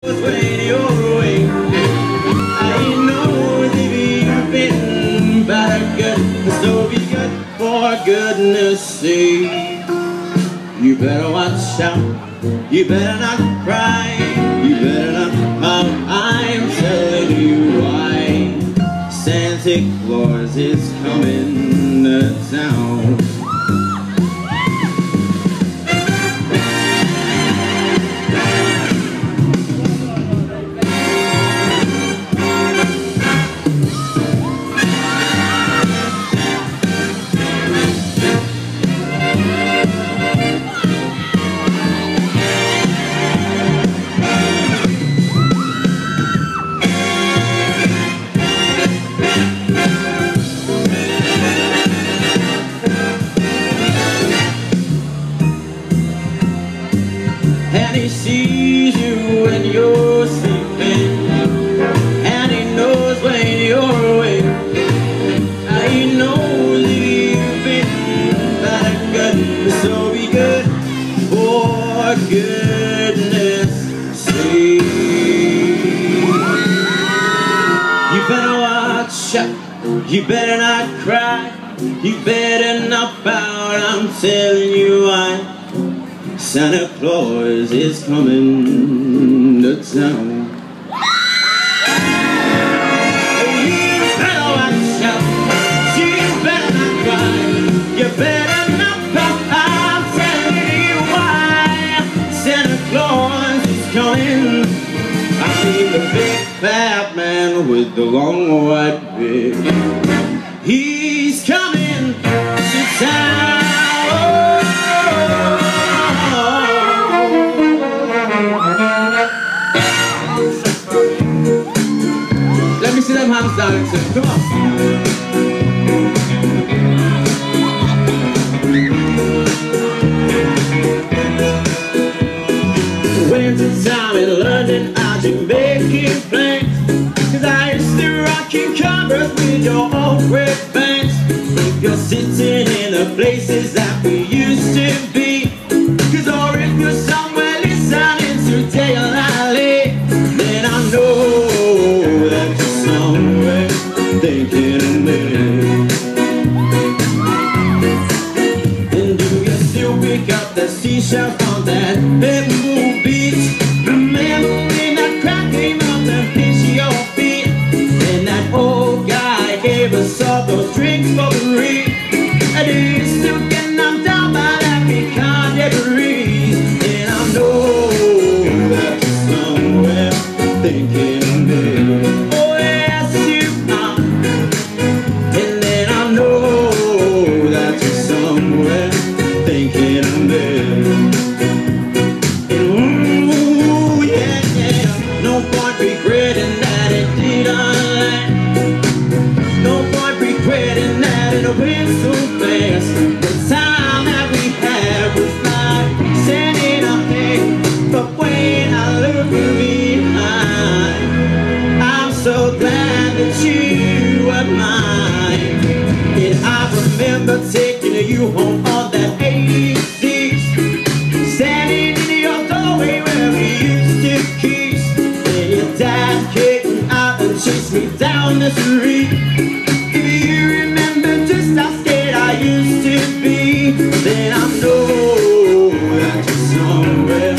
When you're away, I know if you've been bad or good, so be good for goodness sake. You better watch out, you better not cry, you better not pout, I'm telling you why. Santa Claus is coming to town. And he sees you when you're sleeping, and he knows when you're awake, and he knows you've been bad and good, so be good for goodness sake. You better watch out, you better not cry, you better not pout, I'm telling you why. Santa Claus is coming to town. You better watch out, you better not cry, you better not pout, I'm telling you why. Santa Claus is coming. I see the big fat man with the long white beard. He's coming to town. Let me see them hands dancing, come on. Winter time in London, I'll be making plans, 'cause I used to rock your covers with your old red bands. If you're sitting in the places that we used to be, 'cause or if you're somewhere listening to Dale Alley, then I know that you're somewhere thinking of me. And do you still pick up the seashells on that bamboo beach? Remembering that crack came up to pinch your feet, and that old guy gave us all those drinks for free. And you still get knocked down by that pecan debris, and I know that you're somewhere thinking of me. Oh yes you are. And then I know that you're somewhere thinking of me. And ooh yeah, yeah, no point regretting that it didn't land. No point regretting that it went so fast. The time that we had was like standing up there, but when I look behind, I'm so glad that you were mine. And I remember taking you home on that 86, standing in your doorway where we used to kiss. And your dad kicked me out and chased me down the street. Do you remember just how scared I used to be? Then I know that you're somewhere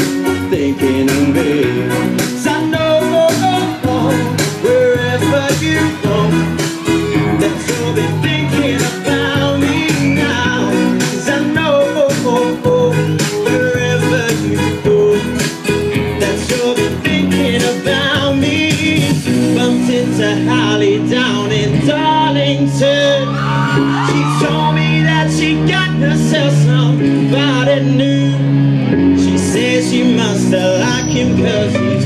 thinking of me. 'Cause I know wherever you go, that you'll be thinking about me now. 'Cause I know wherever you go, that you'll be thinking about me. Bumped into Holly down in Darlington. She told me that she got herself somebody new. She said she must have liked him 'cause he's